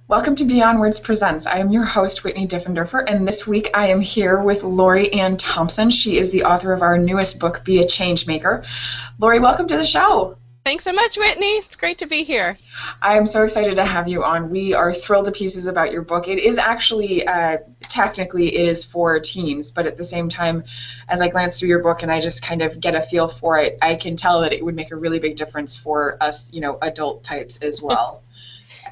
Welcome to Beyond Words Presents. I am your host, Whitney Diffenderfer, and this week I am here with Laurie Ann Thompson. She is the author of our newest book, Be a Changemaker. Laurie, welcome to the show. Thanks so much, Whitney. It's great to be here. I am so excited to have you on. We are thrilled to pieces about your book. It is actually, technically, it is for teens, but at the same time, as I glance through your book and I just kind of get a feel for it, I can tell that it would make a really big difference for us, adult types as well.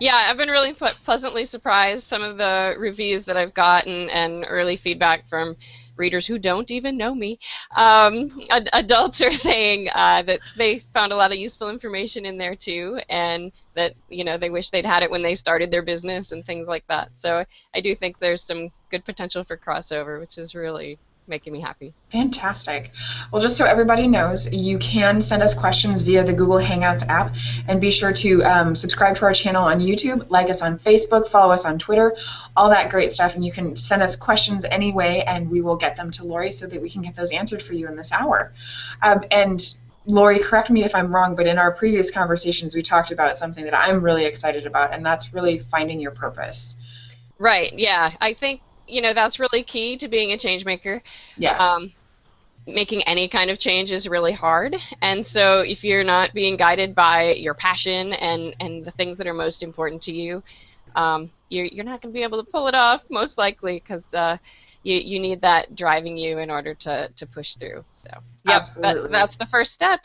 Yeah, I've been really pleasantly surprised. Some of the reviews that I've gotten and early feedback from readers who don't even know me, adults are saying that they found a lot of useful information in there too, and that they wish they'd had it when they started their business and things like that. So I do think there's some good potential for crossover, which is really making me happy. Fantastic. Well, just so everybody knows, you can send us questions via the Google Hangouts app, and be sure to subscribe to our channel on YouTube, like us on Facebook, follow us on Twitter, all that great stuff, and you can send us questions anyway, and we will get them to Laurie so that we can get those answered for you in this hour. And Laurie, correct me if I'm wrong, but in our previous conversations we talked about something that I'm really excited about, and that's really finding your purpose. Right, yeah. I think that's really key to being a change maker. Yeah. Making any kind of change is really hard, and so if you're not being guided by your passion and the things that are most important to you, you're not going to be able to pull it off, most likely, because you need that driving you in order to push through. So yep, Absolutely. that's the first step.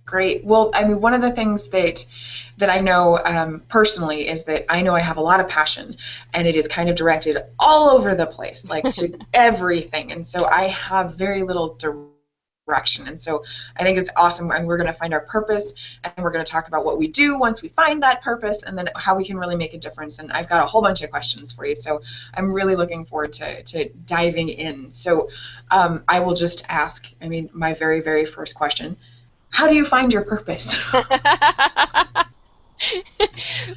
Great. Well, I mean, one of the things that I know personally is that I know I have a lot of passion, and it is kind of directed all over the place, like to everything. And so I have very little direction. And so I think it's awesome, and we're going to find our purpose, and we're going to talk about what we do once we find that purpose, and then how we can really make a difference. And I've got a whole bunch of questions for you, so I'm really looking forward to diving in. So I will just ask, I mean, my very, very first question. How do you find your purpose?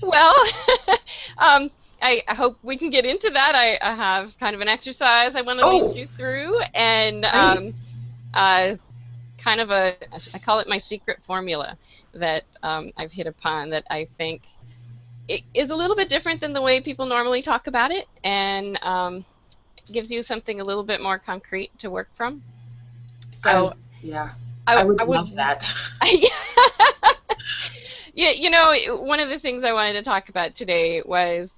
Well, I hope we can get into that. I have kind of an exercise I want to lead you through, and kind of I call it my secret formula that I've hit upon that I think it is a little bit different than the way people normally talk about it, and gives you something a little bit more concrete to work from. So yeah. I would love that. Yeah, one of the things I wanted to talk about today was,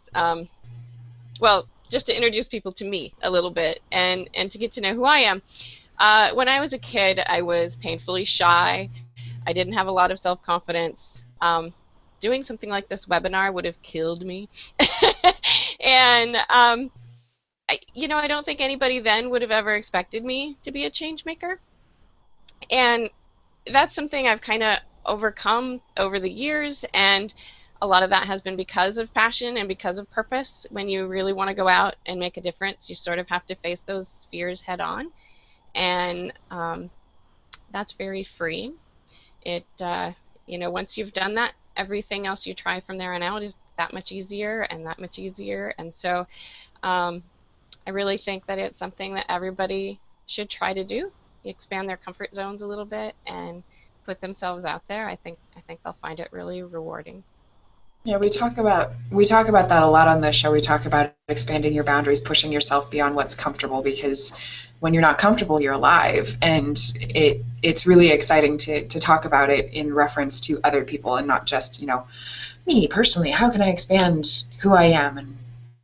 well, just to introduce people to me a little bit and to get to know who I am. When I was a kid, I was painfully shy. I didn't have a lot of self-confidence. Doing something like this webinar would have killed me. And, I don't think anybody then would have ever expected me to be a change maker. And that's something I've kind of overcome over the years, and a lot of that has been because of passion and because of purpose. When you really want to go out and make a difference, you sort of have to face those fears head on, and that's very freeing. Once you've done that, everything else you try from there on out is that much easier and that much easier. And so I really think that it's something that everybody should try to do. Expand their comfort zones a little bit and put themselves out there. I think they'll find it really rewarding. Yeah, we talk about that a lot on the show. We talk about expanding your boundaries, pushing yourself beyond what's comfortable, because when you're not comfortable, you're alive, and it's really exciting to talk about it in reference to other people and not just me personally. How can I expand who I am and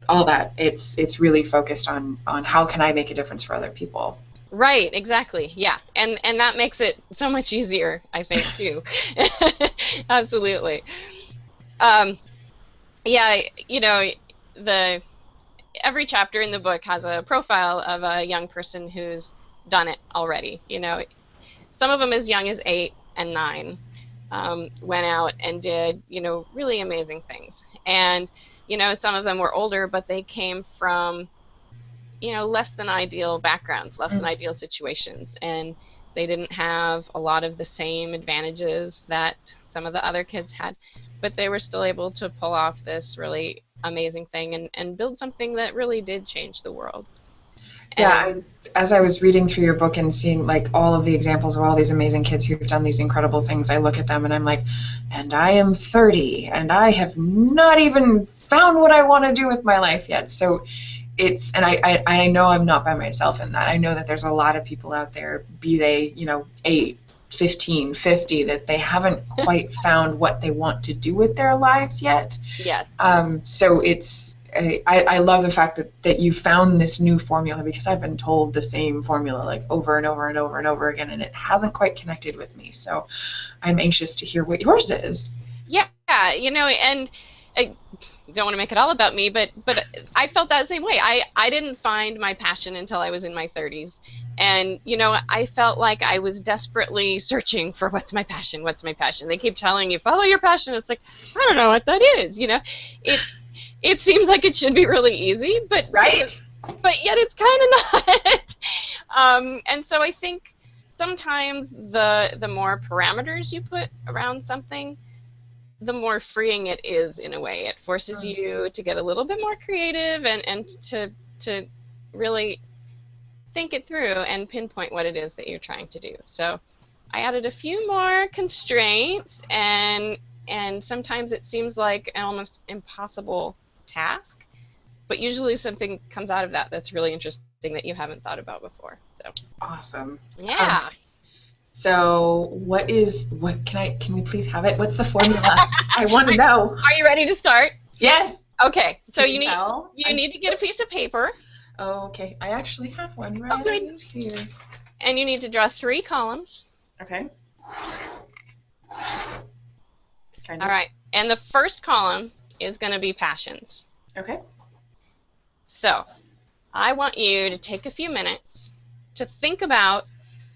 all that? It's really focused on how can I make a difference for other people. Right, exactly. Yeah. And that makes it so much easier, I think, too. Absolutely. Yeah, every chapter in the book has a profile of a young person who's done it already. Some of them as young as 8 and 9 went out and did, really amazing things. And, some of them were older, but they came from less than ideal backgrounds, less than ideal situations, and they didn't have a lot of the same advantages that some of the other kids had, but they were still able to pull off this really amazing thing and build something that really did change the world. Yeah, And as I was reading through your book and seeing like all of the examples of all these amazing kids who've done these incredible things, I look at them and I'm like, and I am 30 and I have not even found what I want to do with my life yet. So it's, and I know I'm not by myself in that. I know that there's a lot of people out there, be they, 8, 15, 50, that they haven't quite found what they want to do with their lives yet. yes. So it's, I love the fact that you found this new formula, because I've been told the same formula like over and over and over and over again, and it hasn't quite connected with me. So I'm anxious to hear what yours is. Yeah, and I don't want to make it all about me, but I felt that same way. I didn't find my passion until I was in my 30s. And, I felt like I was desperately searching for what's my passion, what's my passion. They keep telling you, follow your passion. It's like, I don't know what that is, It seems like it should be really easy, but Right. But yet it's kind of not. And so I think sometimes the more parameters you put around something, the more freeing it is in a way. It forces you to get a little bit more creative and to really think it through and pinpoint what it is that you're trying to do. So I added a few more constraints, and sometimes it seems like an almost impossible task, but usually something comes out of that that's really interesting that you haven't thought about before. So Awesome. yeah. So can we please have it? What's the formula? I want to know. Are you ready to start? Yes. Okay. So you tell? need to get a piece of paper. Oh, okay. I actually have one right here. And you need to draw 3 columns. Okay. All right. And the first column is going to be passions. Okay. So I want you to take a few minutes to think about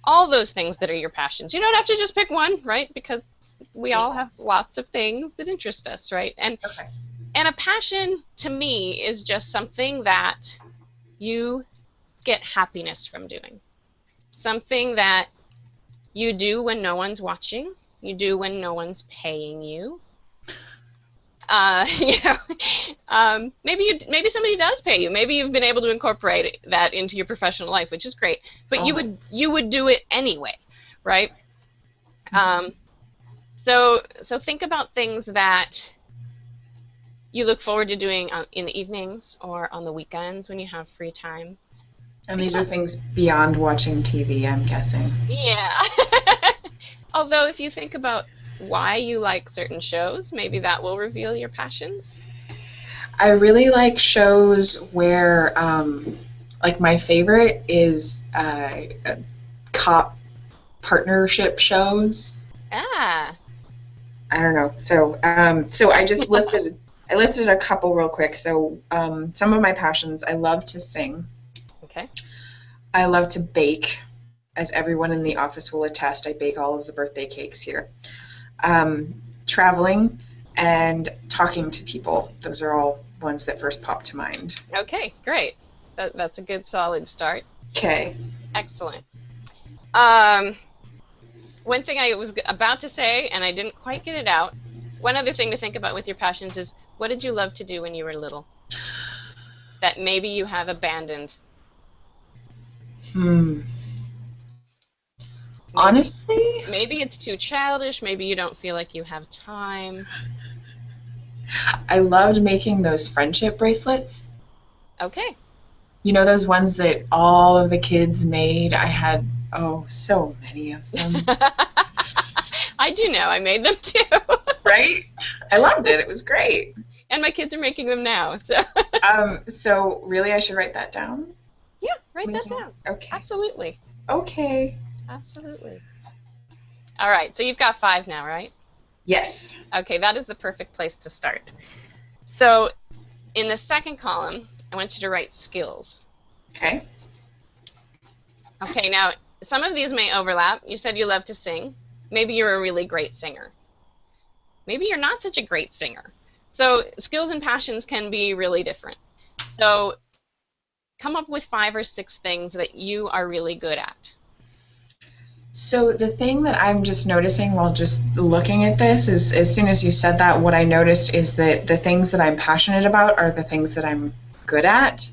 all those things that are your passions. You don't have to just pick one, right? Because we all have lots of things that interest us, right? And a passion to me is just something that you get happiness from doing. Something that you do when no one's watching. You do when no one's paying you. Maybe somebody does pay you. Maybe you've been able to incorporate that into your professional life, which is great. But you would do it anyway, right? So think about things that you look forward to doing in the evenings or on the weekends when you have free time. And these are things beyond watching TV, I'm guessing. Yeah. Although if you think about why you like certain shows, maybe that will reveal your passions. I really like shows where, like my favorite is cop partnership shows. Ah. I don't know. So I just listed a couple real quick. So some of my passions: I love to sing. Okay. I love to bake, as everyone in the office will attest. I bake all of the birthday cakes here. Traveling and talking to people. Those are all ones that first pop to mind. Okay, great. That's a good solid start. Okay. Excellent. One thing I was about to say, and I didn't quite get it out, one other thing to think about with your passions is, what did you love to do when you were little that maybe you have abandoned? Honestly? Maybe it's too childish. Maybe you don't feel like you have time. I loved making those friendship bracelets. Okay. You know those ones that all of the kids made? I had, so many of them. I do know. I made them too. Right? I loved it. It was great. And my kids are making them now. So. So really I should write that down? Yeah, write that down. Okay. Absolutely. Okay. Absolutely. All right, so you've got 5 now, right? Yes. Okay, that is the perfect place to start. So in the second column, I want you to write skills. Okay. Okay, now some of these may overlap. You said you love to sing. Maybe you're a really great singer. Maybe you're not such a great singer. So skills and passions can be really different. So come up with 5 or 6 things that you are really good at. So the thing that I'm just noticing while just looking at this is, as soon as you said that, what I noticed is that the things that I'm passionate about are the things that I'm good at.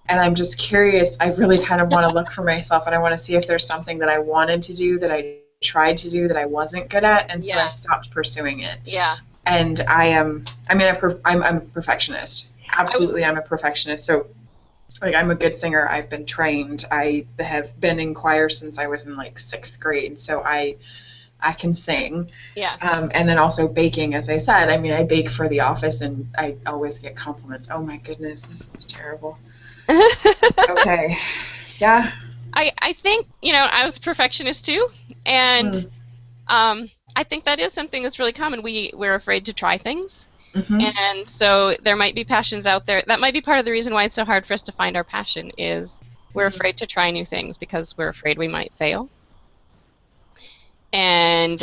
and I'm just curious. I really kind of want to look for myself, and I want to see if there's something that I wanted to do that I tried to do that I wasn't good at, and so I stopped pursuing it. Yeah. And I'm a perfectionist. Absolutely, I'm a perfectionist. So, like, I'm a good singer. I've been trained. I have been in choir since I was in like 6th grade. So I can sing. Yeah. And then also baking, as I said. I mean, I bake for the office, and I always get compliments. Oh my goodness, this is terrible. Okay. Yeah. I think, I was a perfectionist too, and I think that is something that's really common. We're afraid to try things. And so there might be passions out there. That might be part of the reason why it's so hard for us to find our passion is we're afraid to try new things because we're afraid we might fail. And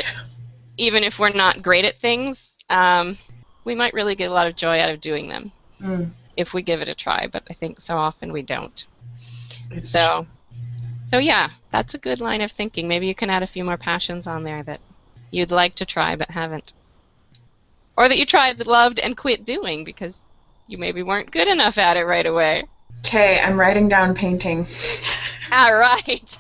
even if we're not great at things, we might really get a lot of joy out of doing them if we give it a try. But I think so often we don't. So yeah, that's a good line of thinking. Maybe you can add a few more passions on there that you'd like to try but haven't. Or that you tried, loved, and quit doing because you maybe weren't good enough at it right away. Okay, I'm writing down painting. All right.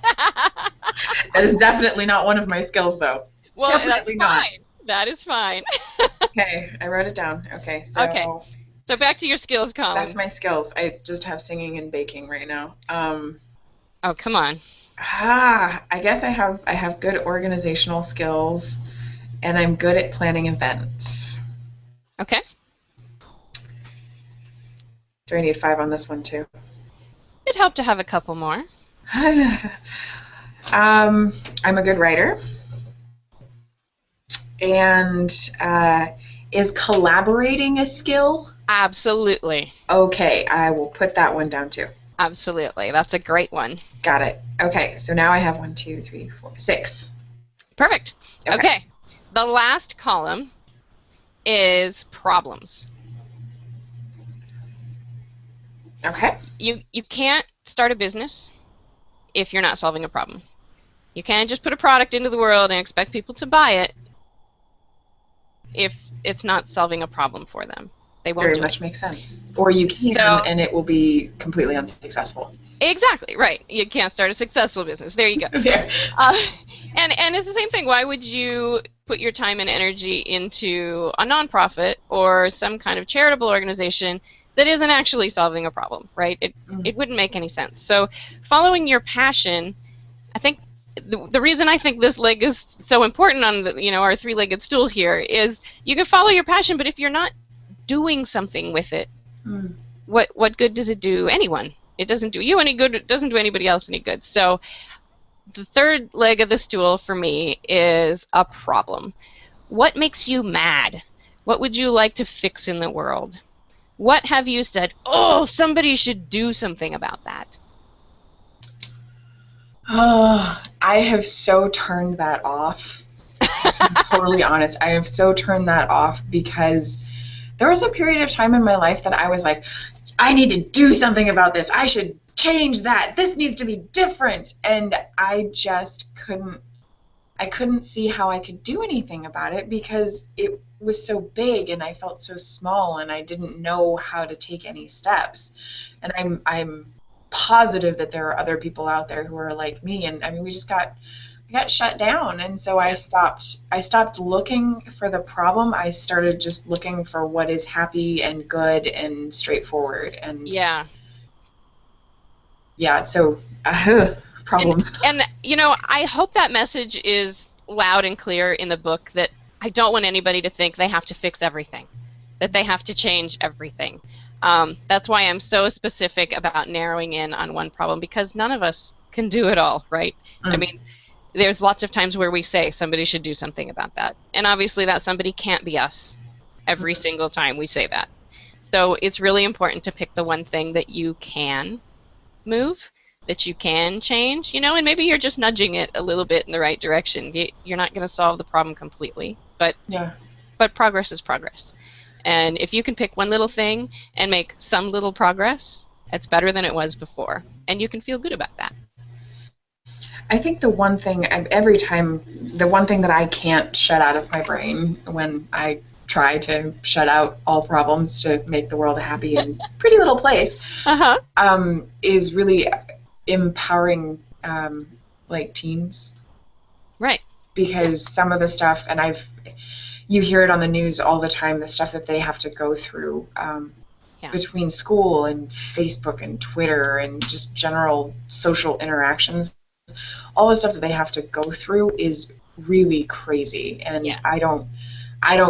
That is definitely not one of my skills, though. Well, definitely that's fine. That is fine. Okay, I wrote it down. Okay, so... Okay. So back to your skills, Colin. Back to my skills. I just have singing and baking right now. Oh, come on. I guess I have good organizational skills, and I'm good at planning events. Okay. Do I need 5 on this one, too? It'd help to have a couple more. I'm a good writer. And is collaborating a skill? Absolutely. Okay, I will put that one down, too. Absolutely. That's a great one. Got it. Okay, so now I have 1, 2, 3, 4, 6. Perfect. Okay. The last column is problems. Okay. You can't start a business if you're not solving a problem. You can't just put a product into the world and expect people to buy it if it's not solving a problem for them. They won't Very do much it. Makes sense. Or you can, and it will be completely unsuccessful. Exactly, right. You can't start a successful business. There you go. Yeah. And it's the same thing. Why would you put your time and energy into a nonprofit or some kind of charitable organization that isn't actually solving a problem, right? It wouldn't make any sense. So following your passion, I think the reason I think this leg is so important on our 3-legged stool here is you can follow your passion, but if you're not doing something with it, what good does it do anyone? It doesn't do you any good. It doesn't do anybody else any good. So the 3rd leg of the stool for me is a problem. What makes you mad? What would you like to fix in the world? What have you said, oh, somebody should do something about that? Oh, I have so turned that off. To be totally honest, I have so turned that off because there was a period of time in my life that I was like, I need to do something about this. I should change that. This needs to be different. And I just couldn't see how I could do anything about it because it was so big and I felt so small and I didn't know how to take any steps. And I'm positive that there are other people out there who are like me. And I mean, we got shut down, and so I stopped looking for the problem. I started just looking for what is happy and good and straightforward. And so problems. And I hope that message is loud and clear in the book, that I don't want anybody to think they have to fix everything, that they have to change everything. That's why I'm so specific about narrowing in on one problem, because none of us can do it all, right? I mean, there's lots of times where we say somebody should do something about that. And obviously that somebody can't be us every single time we say that. So it's really important to pick the one thing that you can move, that you can change, and maybe you're just nudging it a little bit in the right direction. You're not going to solve the problem completely, but progress is progress. And if you can pick one little thing and make some little progress, it's better than it was before. And you can feel good about that. I think the one thing that I can't shut out of my brain when I try to shut out all problems to make the world a happy and pretty little place, is really empowering like teens. Right. Because some of the stuff, and you hear it on the news all the time, the stuff that they have to go through between school and Facebook and Twitter and just general social interactions, all the stuff that they have to go through is really crazy. And I don't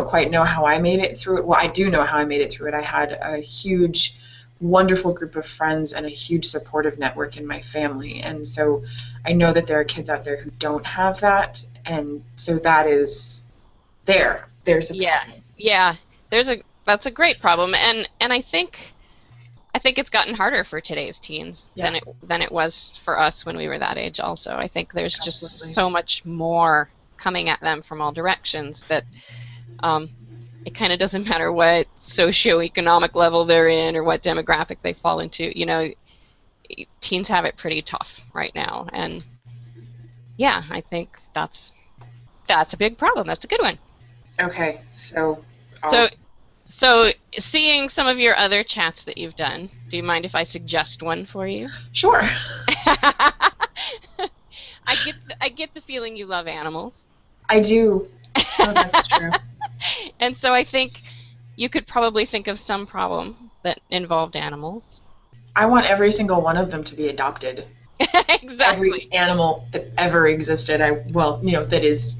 quite know how I made it through it. Well, I do know how I made it through it. I had a huge, wonderful group of friends and a huge supportive network in my family. And so I know that there are kids out there who don't have that. And so that is there's a problem. Yeah. That's a great problem. And I think it's gotten harder for today's teens than it was for us when we were that age also. I think there's just so much more coming at them from all directions that it kind of doesn't matter what socioeconomic level they're in or what demographic they fall into. Teens have it pretty tough right now. And yeah, I think that's a big problem. That's a good one. Okay, so seeing some of your other chats that you've done, do you mind if I suggest one for you? Sure. I get the feeling you love animals. I do. Oh, that's true. And so I think you could probably think of some problem that involved animals. I want every single one of them to be adopted. Exactly. Every animal that ever existed, that is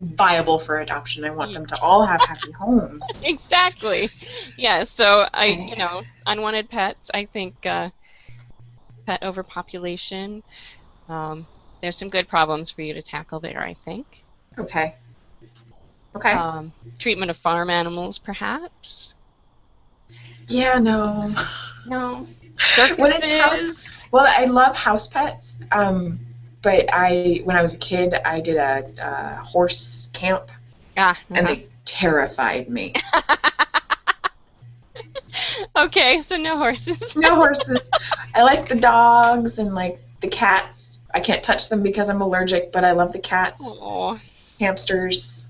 viable for adoption. I want them to all have happy homes. Exactly. Yeah, so unwanted pets, I think pet overpopulation. There's some good problems for you to tackle there, I think. Okay. Treatment of farm animals, perhaps? Yeah, no. No. When it's I love house pets. But when I was a kid, I did a horse camp, and they terrified me. Okay, so no horses. No horses. I like the dogs and like the cats. I can't touch them because I'm allergic, but I love the cats. Aww. Hamsters.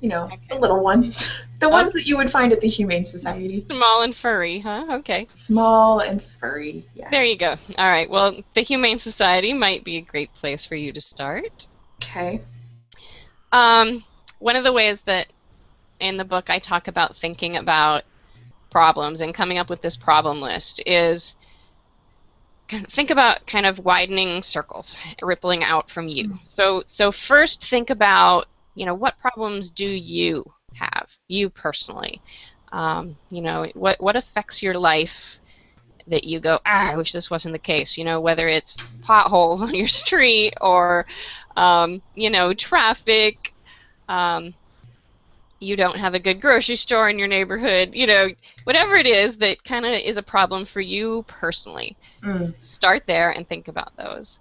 The little ones. The ones that you would find at the Humane Society. Small and furry, huh? Okay. Small and furry, yes. There you go. All right, well, the Humane Society might be a great place for you to start. Okay. One of the ways that in the book I talk about thinking about problems and coming up with this problem list is think about kind of widening circles, rippling out from you. So first think about, what problems do you have, you personally? What affects your life that you go, I wish this wasn't the case, whether it's potholes on your street or, traffic, you don't have a good grocery store in your neighborhood, whatever it is that kind of is a problem for you personally. Start there and think about those.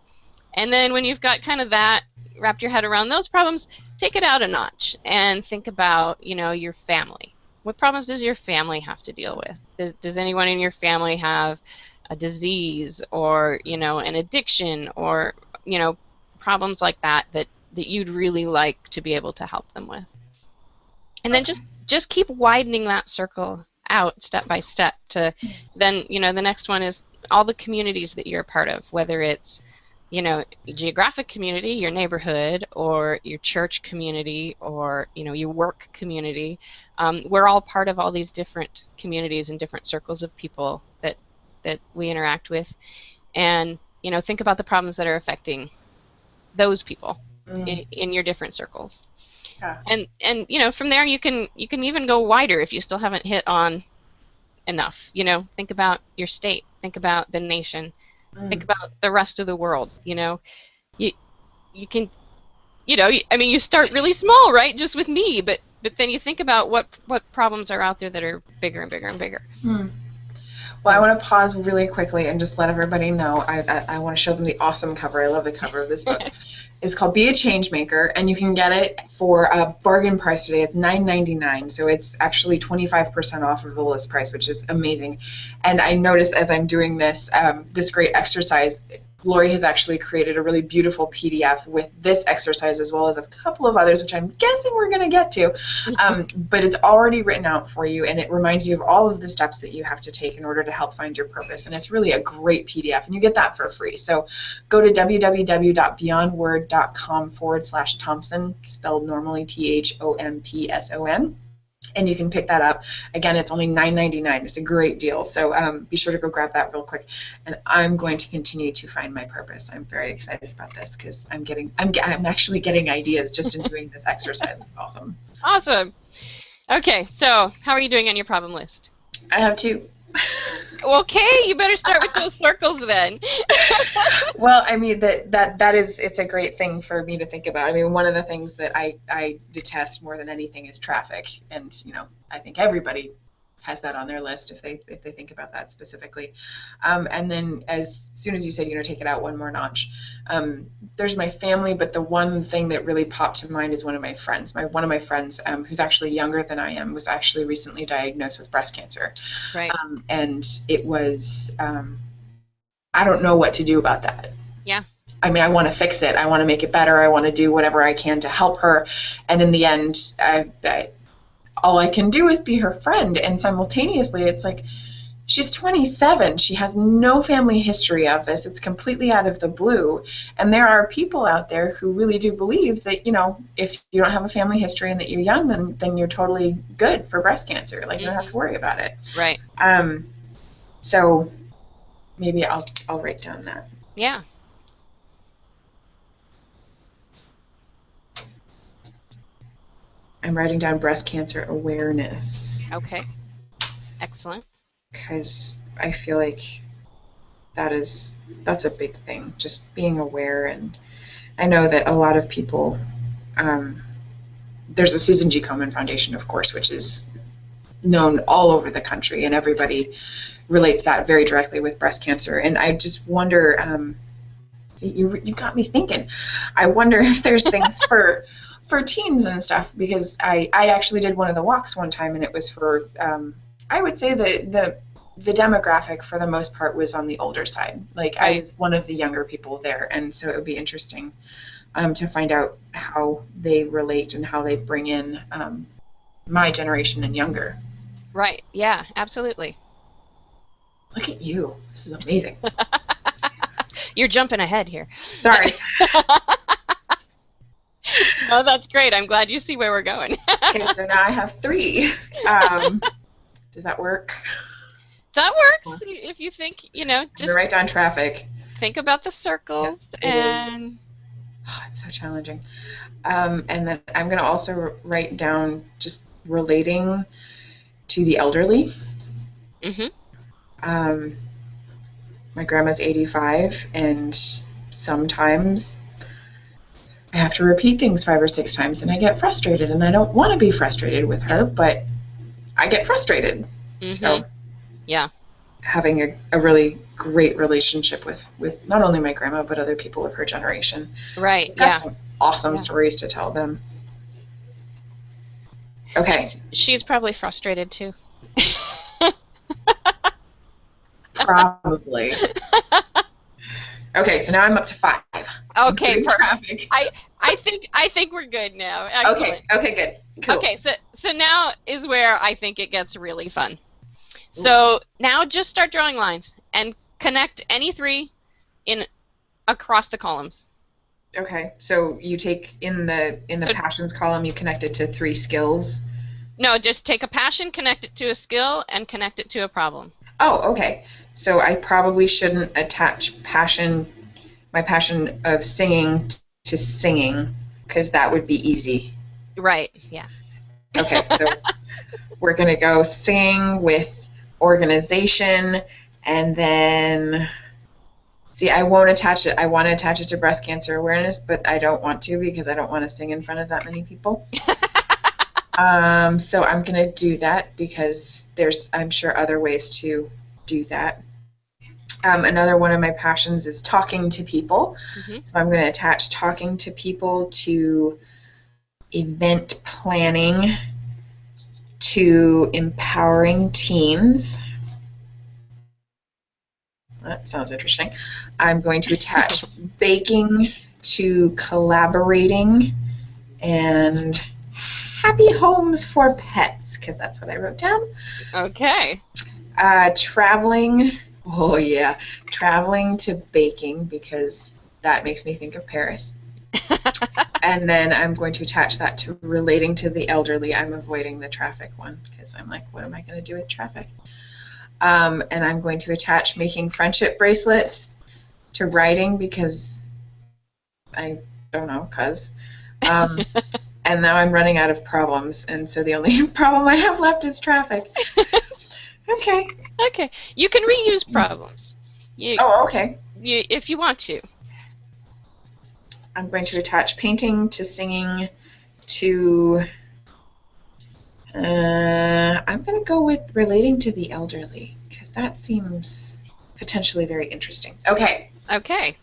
And then when you've got kind of that, wrapped your head around those problems, take it out a notch and think about, your family. What problems does your family have to deal with? Does anyone in your family have a disease or, an addiction or, problems like that you'd really like to be able to help them with? And then just keep widening that circle out step by step to then, the next one is all the communities that you're a part of, whether it's geographic community, your neighborhood, or your church community, or your work community. We're all part of all these different communities and different circles of people that we interact with, and think about the problems that are affecting those people in your different circles. Yeah. And from there you can even go wider if you still haven't hit on enough. Think about your state, think about the nation. Think about the rest of the world. You can, you start really small, right? Just with me, but then you think about what problems are out there that are bigger and bigger and bigger. Well, I want to pause really quickly and just let everybody know. I want to show them the awesome cover. I love the cover of this book. It's called Be a Changemaker, and you can get it for a bargain price today. It's $9.99, so it's actually 25% off of the list price, which is amazing. And I noticed as I'm doing this this great exercise, Laurie has actually created a really beautiful PDF with this exercise as well as a couple of others, which I'm guessing we're going to get to. But it's already written out for you, and it reminds you of all of the steps that you have to take in order to help find your purpose. And it's really a great PDF, and you get that for free. So go to www.beyondword.com/Thompson, spelled normally Thompson. And you can pick that up. Again, it's only $9.99. It's a great deal. So be sure to go grab that real quick. And I'm going to continue to find my purpose. I'm very excited about this because I'm actually getting ideas just in doing this exercise. It's awesome. Awesome. Okay, so how are you doing on your problem list? I have 2. Okay, you better start with those circles then. Well, I mean it's a great thing for me to think about. I mean, one of the things that I detest more than anything is traffic, and I think everybody has that on their list if they think about that specifically. And then as soon as you said take it out one more notch, there's my family, but the one thing that really popped to mind is one of my friends. One of my friends, who's actually younger than I am, was actually recently diagnosed with breast cancer. Right. And it was I don't know what to do about that. Yeah. I mean, I want to fix it. I want to make it better. I want to do whatever I can to help her. And in the end, all I can do is be her friend. And simultaneously, it's like, she's 27. She has no family history of this. It's completely out of the blue. And there are people out there who really do believe that, if you don't have a family history and that you're young, then you're totally good for breast cancer. Like, you don't have to worry about it. Right. So maybe I'll write down that. Yeah. I'm writing down breast cancer awareness. Okay. Excellent. Because I feel like that's a big thing, just being aware. And I know that a lot of people, there's a Susan G. Komen Foundation, of course, which is known all over the country, and everybody relates that very directly with breast cancer. And I just wonder, you got me thinking, I wonder if there's things for teens and stuff, because I actually did one of the walks one time, and it was for, I would say the demographic for the most part was on the older side. Like, right. I was one of the younger people there, and so it would be interesting to find out how they relate and how they bring in my generation and younger. Right, yeah, absolutely. Look at you. This is amazing. You're jumping ahead here. Sorry. Oh, that's great. I'm glad you see where we're going. Okay, so now I have 3. Does that work? That works. If you think, just write down traffic. Think about the circles. And it's so challenging. And then I'm going to also write down just relating to the elderly. Mm-hmm. My grandma's 85, and sometimes I have to repeat things 5 or 6 times, and I get frustrated, and I don't want to be frustrated with her, but I get frustrated. Mm-hmm. So, yeah, having a really great relationship with not only my grandma, but other people of her generation. Right, I've got some awesome stories to tell them. Okay. She's probably frustrated, too. Probably. Okay, so now I'm up to 5. Okay, perfect. I think we're good now. Excellent. Okay, good. Cool. Okay, so now is where I think it gets really fun. So now just start drawing lines and connect any 3 across the columns. Okay, so you take in the passions column, you connect it to 3 skills. No, just take a passion, connect it to a skill, and connect it to a problem. Oh, okay. So I probably shouldn't attach my passion of singing to singing, because that would be easy. Right, yeah. Okay, so we're going to go sing with organization, and then, see, I won't attach it. I want to attach it to breast cancer awareness, but I don't want to, because I don't want to sing in front of that many people. So I'm going to do that, because there's, I'm sure, other ways to do that. Another one of my passions is talking to people. Mm-hmm. So I'm going to attach talking to people to event planning, to empowering teams, That sounds interesting. I'm going to attach baking to collaborating and happy homes for pets, because that's what I wrote down. Okay. Traveling. Oh, yeah. Traveling to baking, because that makes me think of Paris. And then I'm going to attach that to relating to the elderly. I'm avoiding the traffic one, because I'm like, what am I going to do with traffic? And I'm going to attach making friendship bracelets to writing, because I don't know, and now I'm running out of problems, and so the only problem I have left is traffic. Okay. Okay. You can reuse problems. Oh, okay. If you want to. I'm going to attach painting to singing to... I'm going to go with relating to the elderly, because that seems potentially very interesting. Okay. Okay.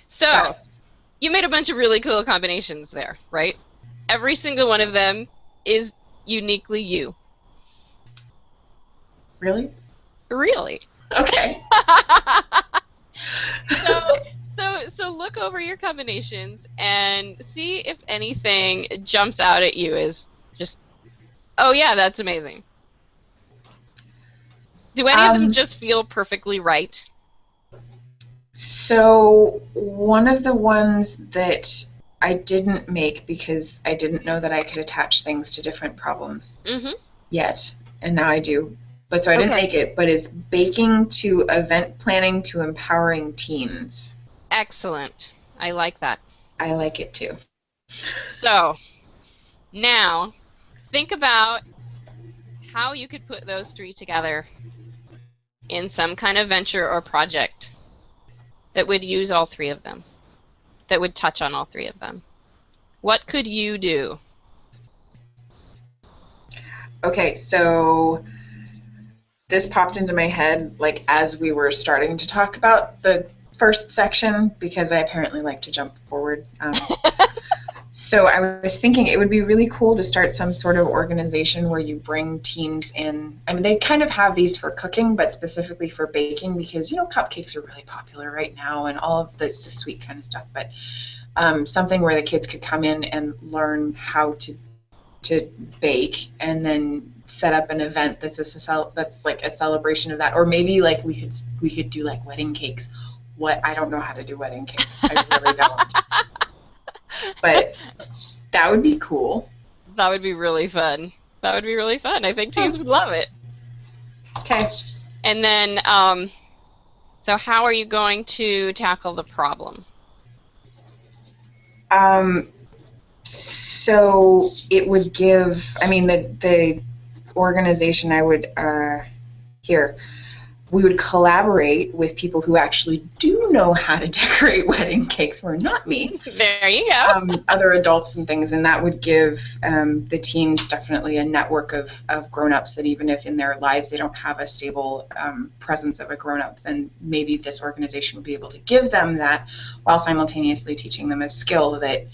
So, you made a bunch of really cool combinations there, right? Every single one of them is uniquely you. Really? Really. Okay. So look over your combinations and see if anything jumps out at you as just, oh yeah, that's amazing. Do any of them just feel perfectly right? So one of the ones that I didn't make because I didn't know that I could attach things to different problems yet, and now I do. But so I didn't make it, but is baking to event planning to empowering teens. Excellent. I like that. I like it too. So now think about how you could put those three together in some kind of venture or project that would use all three of them, that would touch on all three of them. What could you do? Okay, so this popped into my head like as we were starting to talk about the first section, because I apparently like to jump forward. So I was thinking it would be really cool to start some sort of organization where you bring teens in. I mean, they kind of have these for cooking, but specifically for baking, because, you know, cupcakes are really popular right now and all of the sweet kind of stuff. But something where the kids could come in and learn how to bake, and then set up an event that's like a celebration of that. Or maybe like we could do like wedding cakes. I don't know how to do wedding cakes. I really don't. But that would be cool. That would be really fun. That would be really fun. I think teens would love it. Okay. And then, so how are you going to tackle the problem? So it would give, I mean, the organization I would, we would collaborate with people who actually do know how to decorate wedding cakes, or not me. There you go. Other adults and things, and that would give the teens definitely a network of grown-ups that even if in their lives they don't have a stable presence of a grown-up, then maybe this organization would be able to give them that while simultaneously teaching them a skill that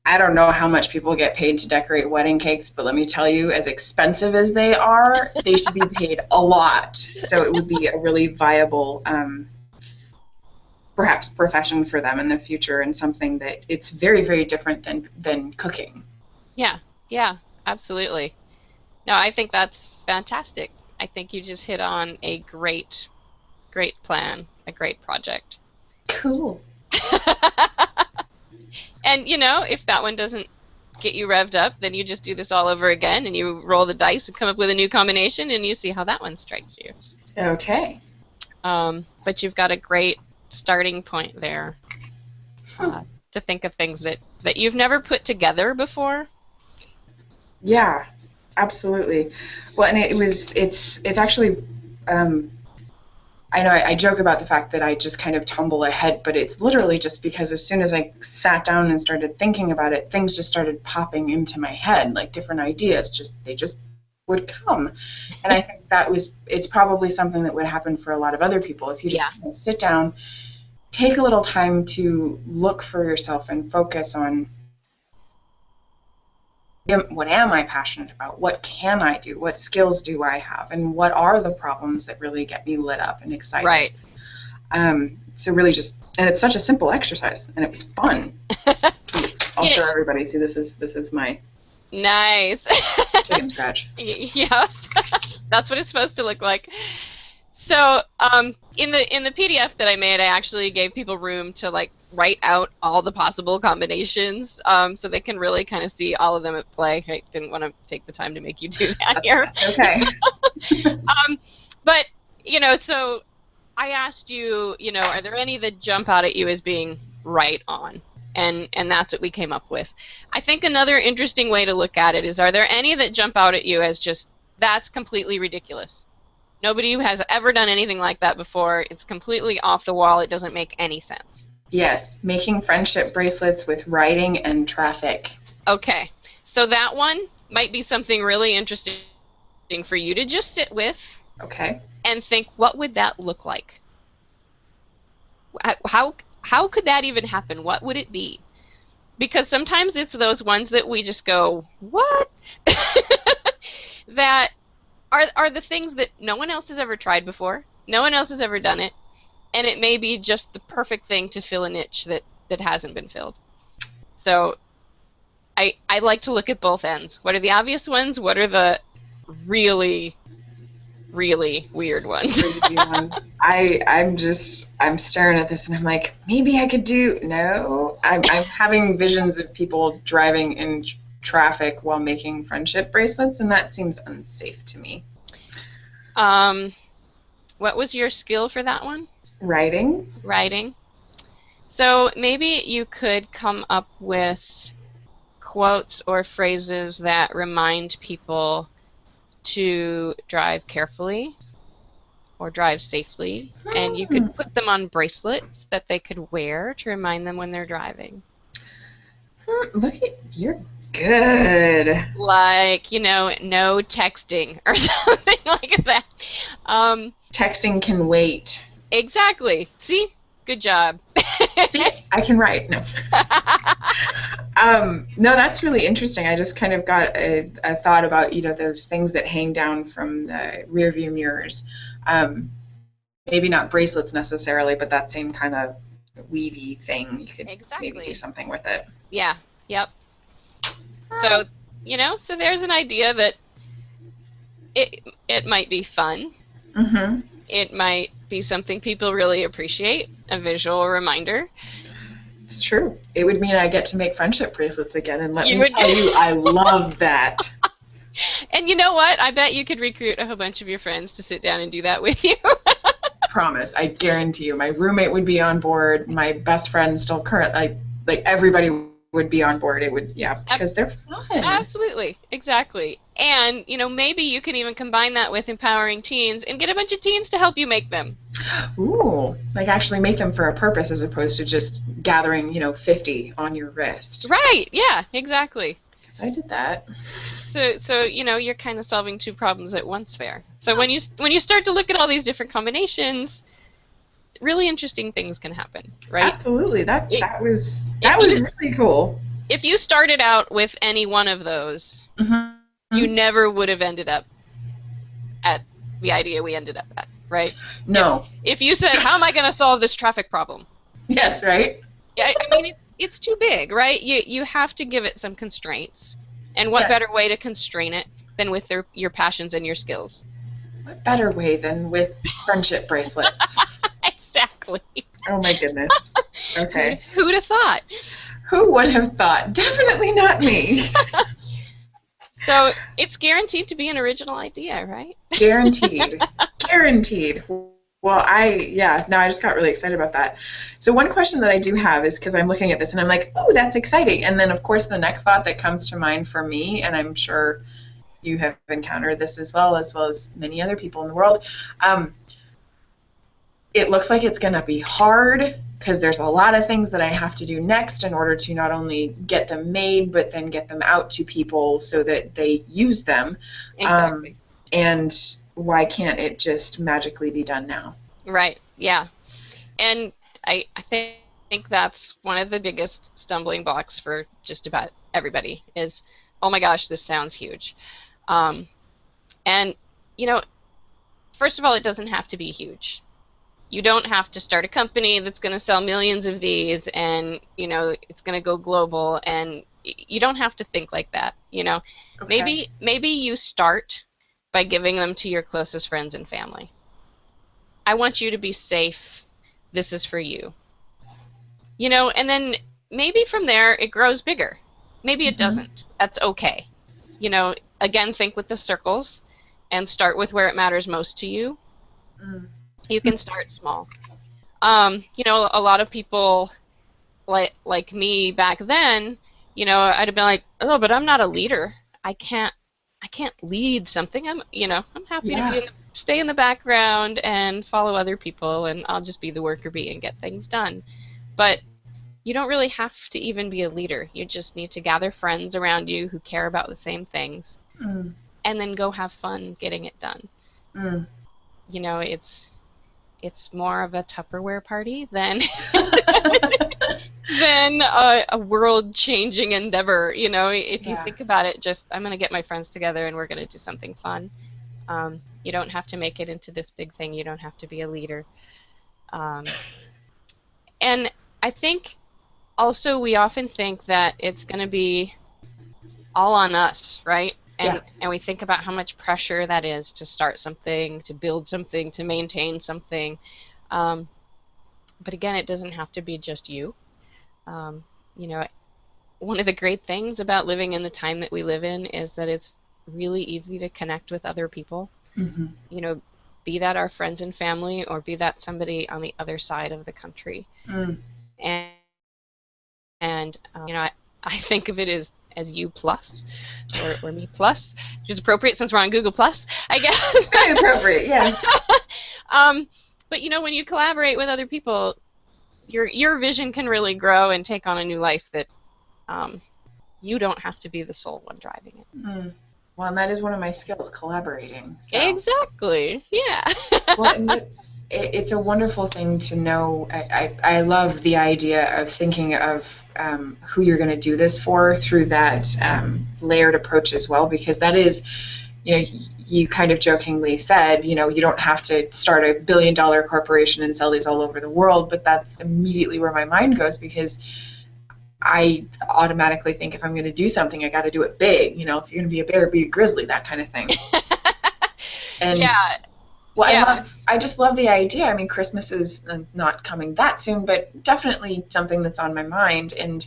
I don't know how much people get paid to decorate wedding cakes, but let me tell you, as expensive as they are, they should be paid a lot. So it would be a really viable, perhaps, profession for them in the future, and something that it's very, very different than cooking. Yeah, absolutely. No, I think that's fantastic. I think you just hit on a great plan, a great project. Cool. And, you know, if that one doesn't get you revved up, then you just do this all over again, and you roll the dice and come up with a new combination, and you see how that one strikes you. Okay. But you've got a great starting point there to think of things that you've never put together before. Yeah, absolutely. Well, and it's actually, I know I joke about the fact that I just kind of tumble ahead, but it's literally just because as soon as I sat down and started thinking about it, things just started popping into my head, like different ideas. They just would come. And I think it's probably something that would happen for a lot of other people. If you just sit down, take a little time to look for yourself and focus on, what am I passionate about? What can I do? What skills do I have? And what are the problems that really get me lit up and excited? Right. So really just, and it's such a simple exercise, and it was fun. So I'll show everybody. See, this is my nice chicken scratch. Yes, that's what it's supposed to look like. So in the PDF that I made, I actually gave people room to like write out all the possible combinations, so they can really kind of see all of them at play. I didn't want to take the time to make you do that here. Okay. But so I asked you, are there any that jump out at you as being right on? And that's what we came up with. I think another interesting way to look at it is, are there any that jump out at you as just, that's completely ridiculous? Nobody has ever done anything like that before. It's completely off the wall. It doesn't make any sense. Yes, making friendship bracelets with writing and traffic. Okay, so that one might be something really interesting for you to just sit with. Okay. And think, what would that look like? How could that even happen? What would it be? Because sometimes it's those ones that we just go, what? That are the things that no one else has ever tried before. No one else has ever done it. And it may be just the perfect thing to fill a niche that hasn't been filled. So I like to look at both ends. What are the obvious ones? What are the really, really weird ones? I'm staring at this and I'm like, maybe I could do, no. I'm having visions of people driving in traffic while making friendship bracelets, and that seems unsafe to me. What was your skill for that one? Writing. So maybe you could come up with quotes or phrases that remind people to drive carefully or drive safely, and you could put them on bracelets that they could wear to remind them when they're driving. Look at, you're good. Like, no texting or something like that. Texting can wait. Exactly. See? Good job. See? I can write. No. No, that's really interesting. I just kind of got a thought about, those things that hang down from the rear view mirrors. Maybe not bracelets necessarily, but that same kind of weavy thing. You could maybe do something with it. Yeah. Yep. So, so there's an idea that it might be fun. Mm-hmm. It might be something people really appreciate, a visual reminder. It's true. It would mean I get to make friendship bracelets again, and let me tell you, I love that. And you know what? I bet you could recruit a whole bunch of your friends to sit down and do that with you. Promise. I guarantee you. My roommate would be on board. My best friend still current, like everybody would be on board. It would, yeah, because they're fun. Absolutely. Exactly. And, maybe you can even combine that with empowering teens and get a bunch of teens to help you make them. Ooh, like actually make them for a purpose as opposed to just gathering, 50 on your wrist. Right. Yeah, exactly. Because I did that. So you're kind of solving two problems at once there. So when you start to look at all these different combinations, really interesting things can happen, right? Absolutely. That was really cool. If you started out with any one of those, you never would have ended up at the idea we ended up at, right? No. If you said, how am I going to solve this traffic problem? Yes, right? I mean, it's too big, right? You have to give it some constraints. And what better way to constrain it than with your passions and your skills? What better way than with friendship bracelets? Exactly. Oh my goodness. Okay. Who'd have thought? Who would have thought? Definitely not me. So it's guaranteed to be an original idea, right? Guaranteed. Guaranteed. Well, I just got really excited about that. So one question that I do have is, because I'm looking at this and I'm like, oh, that's exciting. And then, of course, the next thought that comes to mind for me, and I'm sure you have encountered this as well as many other people in the world, it looks like it's going to be hard because there's a lot of things that I have to do next in order to not only get them made, but then get them out to people so that they use them. Exactly. And why can't it just magically be done now? Right, yeah. And I think that's one of the biggest stumbling blocks for just about everybody is, oh my gosh, this sounds huge. And, first of all, it doesn't have to be huge. you don't have to start a company that's going to sell millions of these and, it's going to go global, and you don't have to think like that, Okay. Maybe you start by giving them to your closest friends and family. I want you to be safe. This is for you. And then maybe from there it grows bigger. Maybe it Hmm. doesn't. That's okay. Again, think with the circles and start with where it matters most to you. Mm. You can start small. A lot of people like me back then, I'd have been like, oh, but I'm not a leader. I can't I can't lead something. I'm happy to Yeah. stay in the background and follow other people, and I'll just be the worker bee and get things done. But you don't really have to even be a leader. You just need to gather friends around you who care about the same things, Mm. and then go have fun getting it done. Mm. It's more of a Tupperware party than a world-changing endeavor. If you Yeah. think about it, just I'm gonna get my friends together and we're gonna do something fun. You don't have to make it into this big thing. You don't have to be a leader. Um, and I think also we often think that it's gonna be all on us, right? Yeah. And we think about how much pressure that is to start something, to build something, to maintain something. Um, but again, it doesn't have to be just you. Um, you know, One of the great things about living in the time that we live in is that it's really easy to connect with other people. Hmm. You know, be that our friends and family, or be that somebody on the other side of the country. Mm. And I think of it as you plus, or me plus, which is appropriate since we're on Google Plus, I guess. Very appropriate. Yeah. um, but when you collaborate with other people, your vision can really grow and take on a new life that um, you don't have to be the sole one driving it. Mm. Well, and that is one of my skills, collaborating. So. Exactly. Yeah. Well, and it's a wonderful thing to know. I love the idea of thinking of who you're going to do this for through that layered approach as well, because that is, you kind of jokingly said, you don't have to start a $1 billion corporation and sell these all over the world, but that's immediately where my mind goes, because I automatically think if I'm going to do something, I got to do it big. If you're going to be a bear, be a grizzly, that kind of thing. And Yeah. well, Yeah. I just love the idea. I mean, Christmas is not coming that soon, but definitely something that's on my mind. And,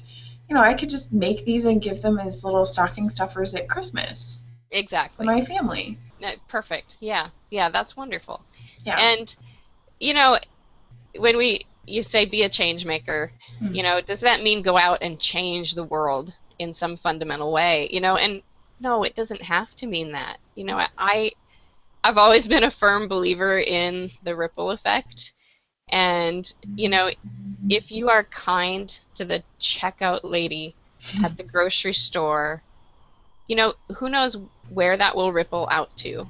I could just make these and give them as little stocking stuffers at Christmas to Exactly. my family. Perfect. Yeah. Yeah. That's wonderful. Yeah. And you know, when you say be a change maker, Mm. does that mean go out and change the world in some fundamental way? And no, it doesn't have to mean that. I've always been a firm believer in the ripple effect. And, if you are kind to the checkout lady at the grocery store, who knows where that will ripple out to.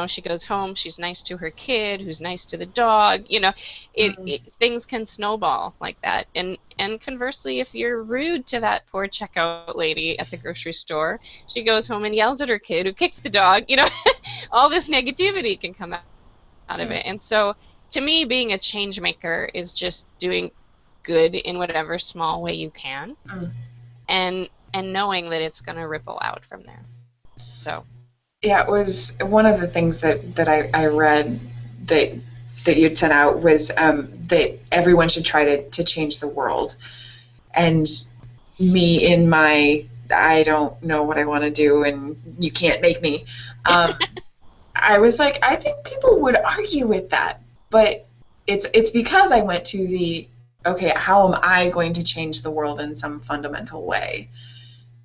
She goes home, she's nice to her kid, who's nice to the dog. Mm. Things can snowball like that. And conversely, if you're rude to that poor checkout lady at the grocery store, she goes home and yells at her kid, who kicks the dog. All this negativity can come out of Yeah. it. And so, to me, being a change maker is just doing good in whatever small way you can, Mm. and knowing that it's going to ripple out from there. So, Yeah, it was one of the things that I read that you'd sent out was that everyone should try to change the world. And me in my I don't know what I want to do and you can't make me. Um, I was like, I think people would argue with that, but it's because I went to the okay, how am I going to change the world in some fundamental way?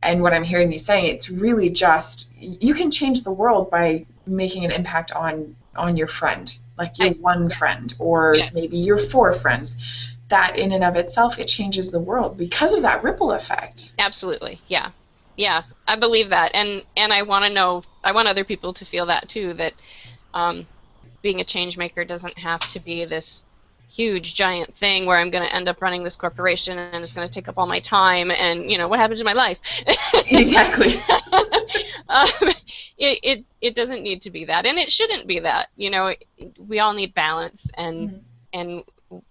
And what I'm hearing you say, it's really just you can change the world by making an impact on your friend, like your one yeah, friend, or yeah, maybe your 4 friends. That in and of itself, it changes the world because of that ripple effect. absolutely, yeah, yeah. I believe that, and I want to know. I want other people to feel that too. That um, being a change maker doesn't have to be this huge giant thing where I'm going to end up running this corporation and it's going to take up all my time, and what happens to my life. Exactly. um, it doesn't need to be that, and it shouldn't be that. We all need balance, and Mhm. and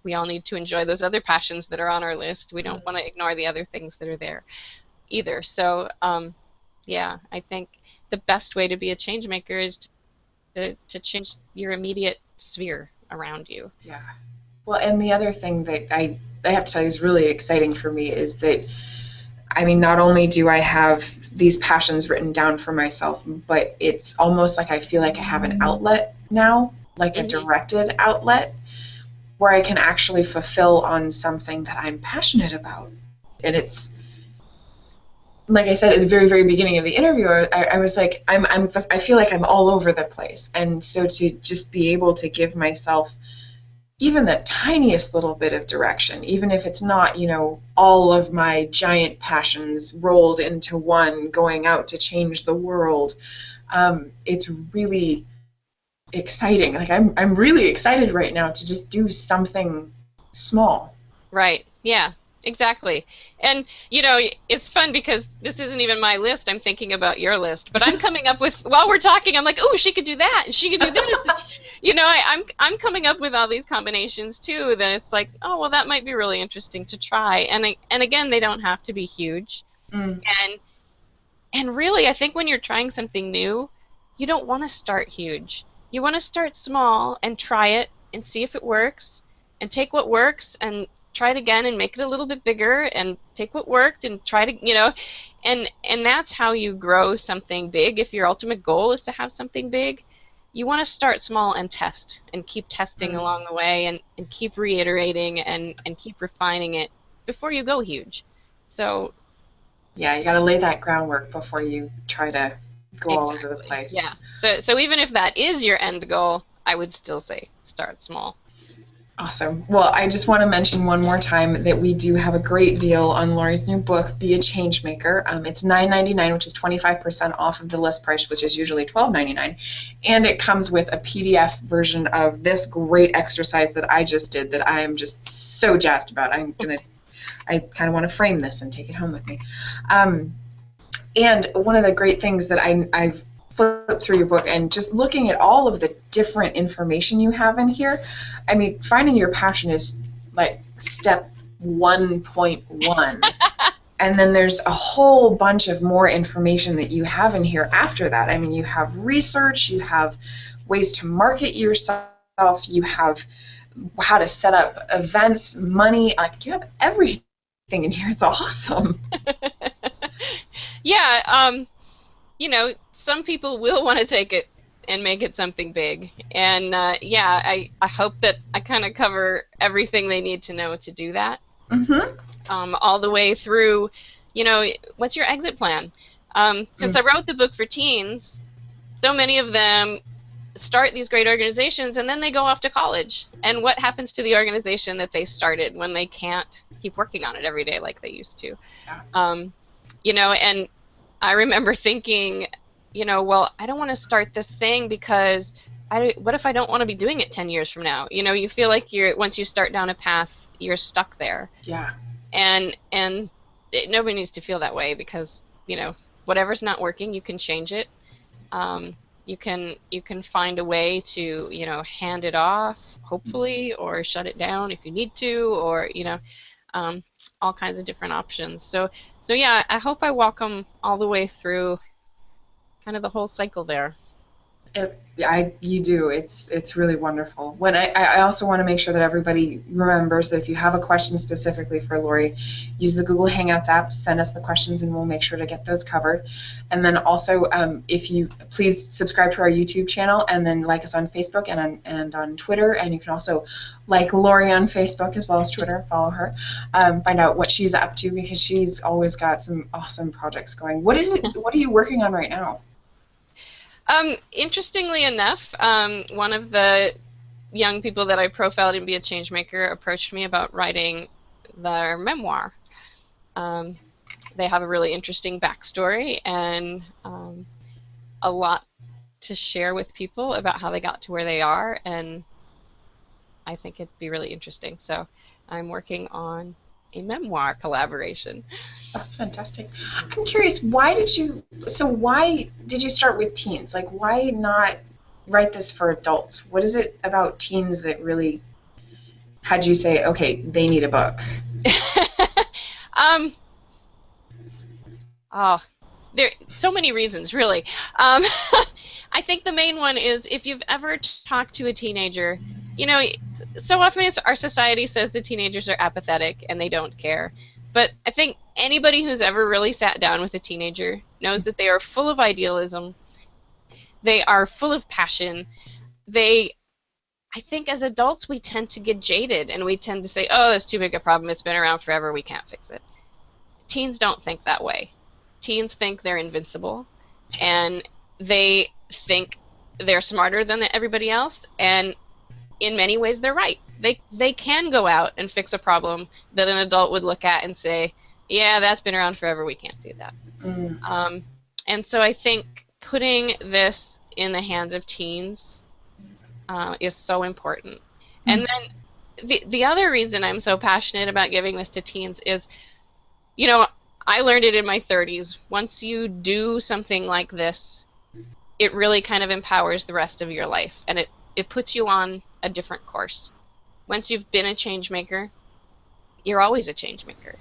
we all need to enjoy those other passions that are on our list. We don't want to ignore the other things that are there either. So, yeah, I think the best way to be a change maker is to change your immediate sphere around you. Yeah. Well, and the other thing that I have to tell you is really exciting for me is that, I mean, not only do I have these passions written down for myself, but it's almost like I feel like I have an outlet now, like a directed outlet, where I can actually fulfill on something that I'm passionate about. And it's, like I said at the very, very beginning of the interview, I was like, I feel like I'm all over the place. And so to just be able to give myself even the tiniest little bit of direction, even if it's not, you know, all of my giant passions rolled into one, going out to change the world, it's really exciting. Like I'm really excited right now to just do something small. Right. Yeah, exactly. And, you know, it's fun because this isn't even my list. I'm thinking about your list. But I'm coming up with, while we're talking, I'm like, oh, she could do that, and she could do this. You know, I'm coming up with all these combinations, too, that it's like, oh, well, that might be really interesting to try. And again, they don't have to be huge. Mm. And really, I think when you're trying something new, you don't want to start huge. You want to start small and try it and see if it works, and take what works and try it again and make it a little bit bigger, and take what worked and try to, you know, and that's how you grow something big. If your ultimate goal is to have something big, you want to start small and test and keep testing along the way, and keep reiterating and keep refining it before you go huge. So Yeah, you got to lay that groundwork before you try to go all over the place. Yeah. So even if that is your end goal, I would still say start small. Awesome. Well, I just want to mention one more time that we do have a great deal on Laurie's new book, Be a Changemaker. It's $9.99, which is 25% off of the list price, which is usually $12.99. And it comes with a PDF version of this great exercise that I just did that I am just so jazzed about. I kind of want to frame this and take it home with me. And one of the great things that I've flipped through your book and just looking at all of the different information you have in here, I mean, finding your passion is like step 1.1. And then there's a whole bunch of more information that you have in here after that. I mean, you have research, you have ways to market yourself, you have how to set up events, money, like you have everything in here. It's awesome. Yeah, you know, some people will want to take it and make it something big. And yeah, I hope that I kind of cover everything they need to know to do that. All the way through, you know, what's your exit plan? Since I wrote the book for teens, so many of them start these great organizations and then they go off to college. And what happens to the organization that they started when they can't keep working on it every day like they used to? You know, and I remember thinking, you know, well, I don't want to start this thing because what if I don't want to be doing it 10 years from now? You know, you feel like once you start down a path, you're stuck there. Yeah. And nobody needs to feel that way because, you know, whatever's not working, you can change it. You can find a way to, you know, hand it off, hopefully, or shut it down if you need to, or, you know, all kinds of different options. So yeah, I hope I walk them all the way through kind of the whole cycle there. You do. It's really wonderful. When I also want to make sure that everybody remembers that if you have a question specifically for Laurie, use the Google Hangouts app, send us the questions, and we'll make sure to get those covered. And then also, if you please subscribe to our YouTube channel, and then like us on Facebook and on Twitter, and you can also like Laurie on Facebook as well as Twitter. Follow her, find out what she's up to because she's always got some awesome projects going. What are you working on right now? Interestingly enough, one of the young people that I profiled in Be a Changemaker approached me about writing their memoir. They have a really interesting backstory and a lot to share with people about how they got to where they are, and I think it'd be really interesting. So I'm working on a memoir collaboration. That's fantastic. I'm curious, why did you start with teens? Like, why not write this for adults? What is it about teens that really had you say, okay, they need a book? Oh, there so many reasons, really. I think the main one is if you've ever talked to a teenager, you know, so often our society says the teenagers are apathetic and they don't care. But I think anybody who's ever really sat down with a teenager knows that they are full of idealism. They are full of passion. I think as adults we tend to get jaded and we tend to say, oh, that's too big a problem. It's been around forever. We can't fix it. Teens don't think that way. Teens think they're invincible, and they think they're smarter than everybody else, and in many ways they're right. They can go out and fix a problem that an adult would look at and say, yeah, that's been around forever, we can't do that. And so I think putting this in the hands of teens is so important. And then the other reason I'm so passionate about giving this to teens is, you know, I learned it in my 30s. Once you do something like this, it really kind of empowers the rest of your life, and it puts you on a different course. Once you've been a change maker, you're always a change maker.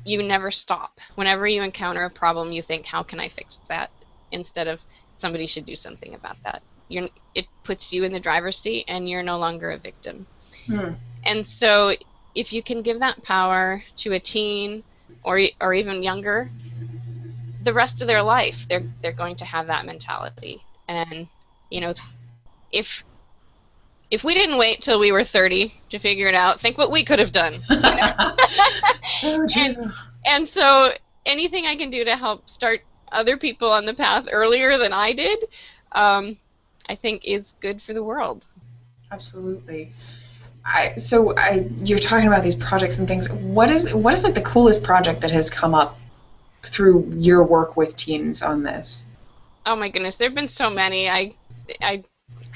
You never stop. Whenever you encounter a problem, you think, how can I fix that? Instead of somebody should do something about that. It puts you in the driver's seat, and you're no longer a victim. And so if you can give that power to a teen or even younger, the rest of their life they're going to have that mentality. And you know, if we didn't wait till we were 30 to figure it out, think what we could have done. So true. And so anything I can do to help start other people on the path earlier than I did, I think is good for the world. Absolutely. You're talking about these projects and things. What is like the coolest project that has come up through your work with teens on this? Oh my goodness, there've been so many. I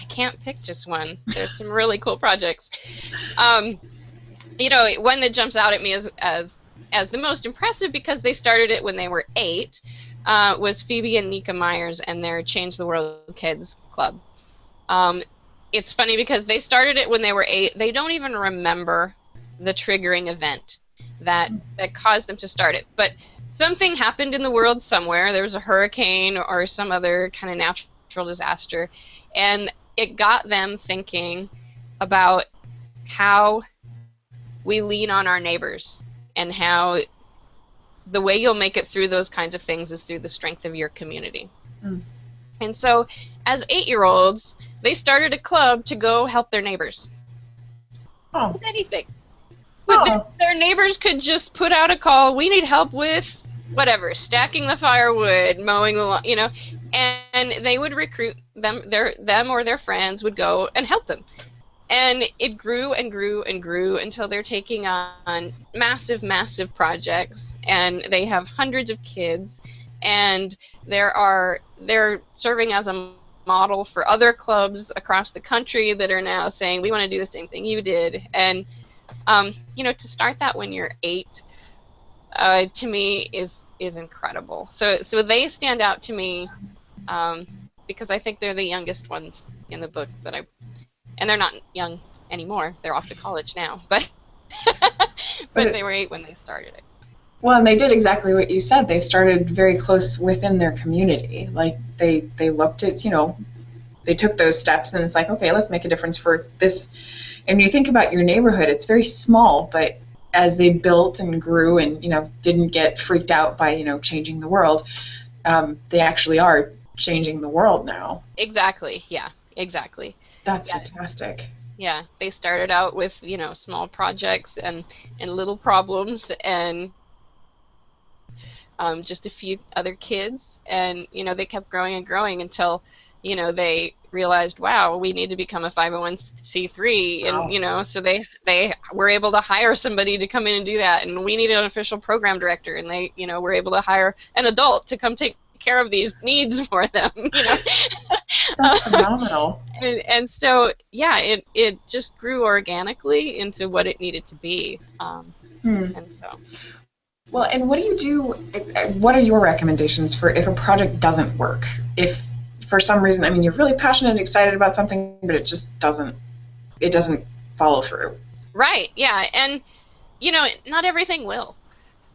can't pick just one. There's some really cool projects. You know, one that jumps out at me as the most impressive, because they started it when they were 8, was Phoebe and Nika Myers and their Change the World Kids Club. It's funny because they started it when they were 8. They don't even remember the triggering event that caused them to start it. But something happened in the world somewhere. There was a hurricane or some other kind of natural disaster, and it got them thinking about how we lean on our neighbors, and how the way you'll make it through those kinds of things is through the strength of your community. And so as 8-year-olds, they started a club to go help their neighbors. With anything. But their neighbors could just put out a call, we need help with whatever, stacking the firewood, mowing the lawn, you know, and they would recruit them or their friends would go and help them. And it grew and grew and grew until they're taking on massive, massive projects, and they have hundreds of kids, and they're serving as a model for other clubs across the country that are now saying, we want to do the same thing you did. And you know, to start that when you're 8, to me is incredible. So they stand out to me because I think they're the youngest ones in the book and they're not young anymore. They're off to college now, but they were 8 when they started it. Well, and they did exactly what you said. They started very close within their community. Like they looked at, you know, they took those steps, and it's like, okay, let's make a difference for this. And you think about your neighborhood, it's very small, but as they built and grew and, you know, didn't get freaked out by, you know, changing the world, they actually are changing the world now. Exactly. Yeah, exactly. That's fantastic. Yeah, they started out with, you know, small projects and little problems and just a few other kids, and, you know, they kept growing and growing until, you know, they realized, wow, we need to become a 501c3, wow. And, you know, so they were able to hire somebody to come in and do that, and we needed an official program director, and they, you know, were able to hire an adult to come take care of these needs for them, you know. That's phenomenal. And so, yeah, it just grew organically into what it needed to be, and so. Well, and what do you do, what are your recommendations for if a project doesn't work? If for some reason, I mean, you're really passionate and excited about something, but it just doesn't follow through. Right, yeah, and not everything will.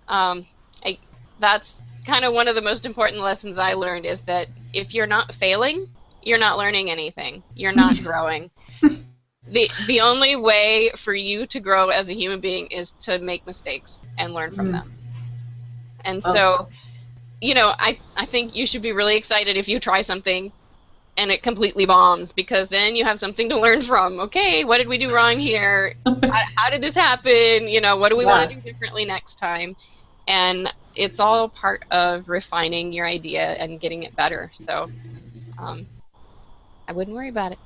Um, I, that's kind of one of the most important lessons I learned is that if you're not failing, you're not learning anything. You're not growing. The only way for you to grow as a human being is to make mistakes and learn from Mm. them. And Oh, so, I think you should be really excited if you try something and it completely bombs because then you have something to learn from. Okay, what did we do wrong here? How did this happen? What do we want yeah. to do differently next time? And it's all part of refining your idea and getting it better. So um, I wouldn't worry about it.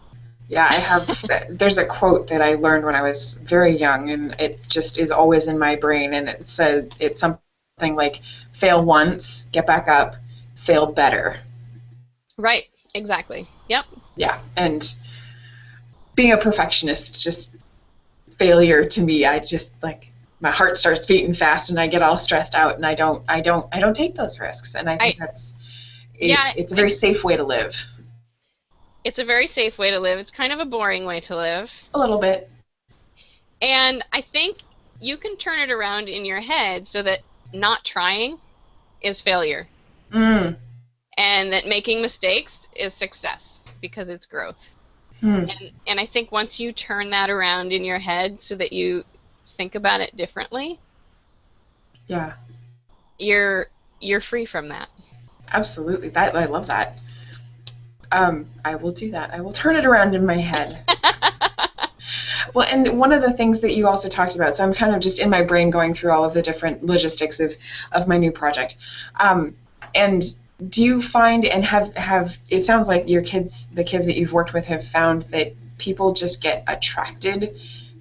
Yeah, I have. There's a quote that I learned when I was very young, and it just is always in my brain. And it said it's something like, "Fail once, get back up, fail better." Right, exactly. Yep. Yeah, and being a perfectionist, just failure to me, I just like my heart starts beating fast, and I get all stressed out, and I don't take those risks. And I I think that's it. Yeah, It's a very safe way to live. it's a very safe way to live. It's kind of a boring way to live. A little bit. And I think you can turn it around in your head so that not trying is failure Mm. and that making mistakes is success because it's growth. Hmm. And I think once you turn that around in your head so that you think about it differently, Yeah, you're you're free from that. absolutely. That I love that. I will do that. I will turn it around in my head. Well, and one of the things that you also talked about, so I'm kind of just in my brain going through all of the different logistics of my new project. And do you find and have it sounds like the kids that you've worked with have found that people just get attracted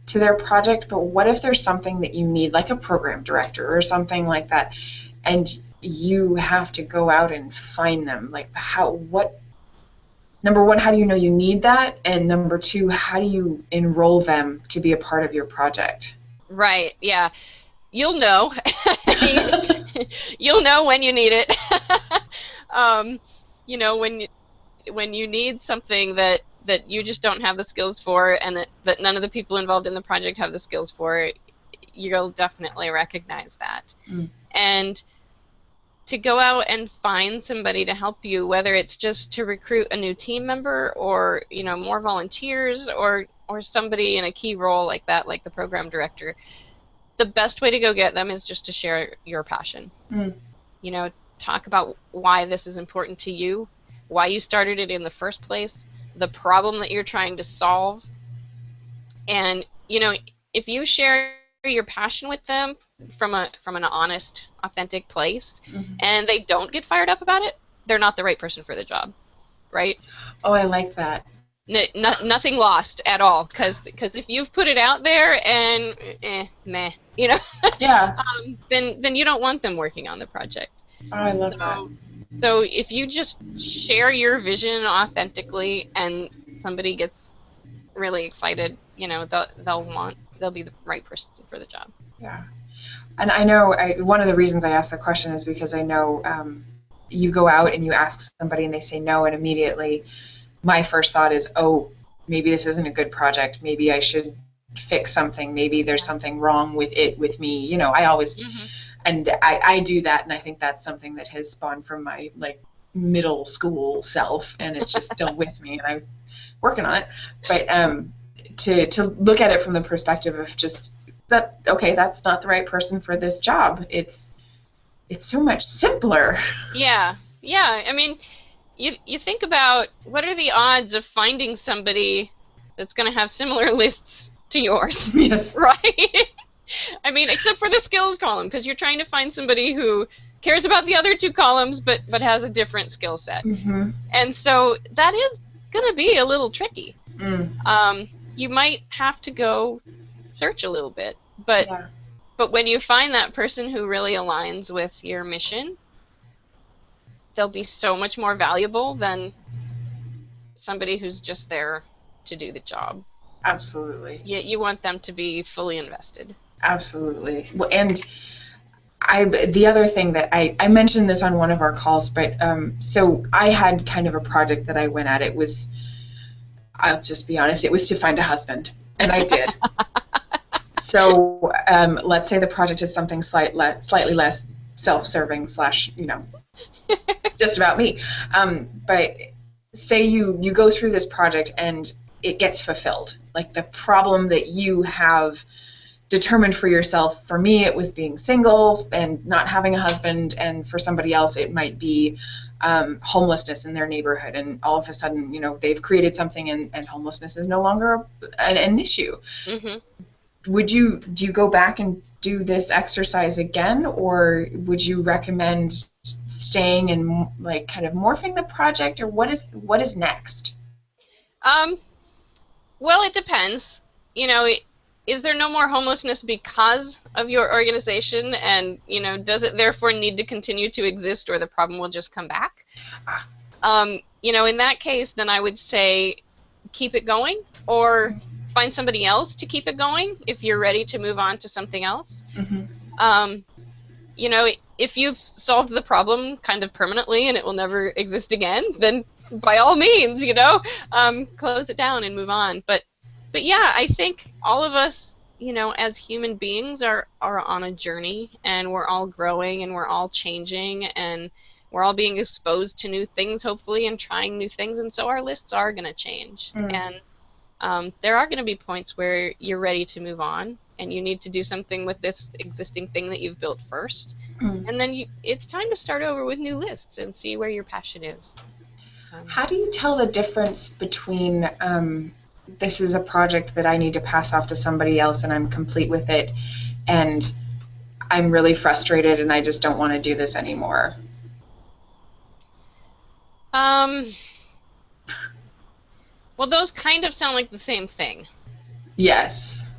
to their project, but what if there's something that you need, like a program director or something like that, and you have to go out and find them? Like what number one, how do you know you need that? And number two, how do you enroll them to be a part of your project? Right, yeah. You'll know. You'll know when you need it. um, when you need something that you just don't have the skills for and that none of the people involved in the project have the skills for, you'll definitely recognize that. Mm. And to go out and find somebody to help you, whether it's just to recruit a new team member or, more volunteers or somebody in a key role like that, like the program director, the best way to go get them is just to share your passion. Mm. Talk about why this is important to you, why you started it in the first place, the problem that you're trying to solve. And, if you share your passion with them from an honest, authentic place, Mm-hmm. and they don't get fired up about it, they're not the right person for the job, right? Oh, I like that. Nothing lost at all, because if you've put it out there and meh, Yeah. then you don't want them working on the project. Oh, I love that. So if you just share your vision authentically and somebody gets really excited, they'll be the right person for the job. Yeah. And I know one of the reasons I asked the question is because I know you go out and you ask somebody and they say no, and immediately my first thought is, oh, maybe this isn't a good project. Maybe I should fix something. Maybe there's something wrong with it, with me. I always, and I do that, and I think that's something that has spawned from my middle school self, and it's just still with me, and I'm working on it. But to look at it from the perspective of just that, okay, that's not the right person for this job. It's so much simpler. Yeah. I mean, you think about what are the odds of finding somebody that's going to have similar lists to yours, Yes. right? I mean, except for the skills column, because you're trying to find somebody who cares about the other two columns but has a different skill set. Mm-hmm. And so that is going to be a little tricky. Mm. You might have to go search a little bit, but Yeah. but when you find that person who really aligns with your mission, they'll be so much more valuable than somebody who's just there to do the job. Absolutely. You want them to be fully invested. Absolutely. Well, and the other thing that I mentioned this on one of our calls, but so I had kind of a project that I went at. It was, I'll just be honest, it was to find a husband, and I did. So let's say the project is something slightly less self-serving / just about me. But say you go through this project and it gets fulfilled. Like the problem that you have determined for yourself. For me, it was being single and not having a husband, and for somebody else, it might be homelessness in their neighborhood. And all of a sudden, they've created something, and homelessness is no longer an issue. Mm-hmm. Do you go back and do this exercise again, or would you recommend staying and like kind of morphing the project, or what is next? Well, it depends. Is there no more homelessness because of your organization, and does it therefore need to continue to exist, or the problem will just come back? In that case, then I would say keep it going, or find somebody else to keep it going if you're ready to move on to something else. Mm-hmm. If you've solved the problem kind of permanently and it will never exist again, then by all means, close it down and move on. But yeah, I think all of us, as human beings are on a journey, and we're all growing and we're all changing, and we're all being exposed to new things, hopefully, and trying new things, and so our lists are going to change. And there are going to be points where you're ready to move on, and you need to do something with this existing thing that you've built first. And then it's time to start over with new lists and see where your passion is. How do you tell the difference between this is a project that I need to pass off to somebody else and I'm complete with it, and I'm really frustrated and I just don't want to do this anymore? Well, those kind of sound like the same thing. Yes.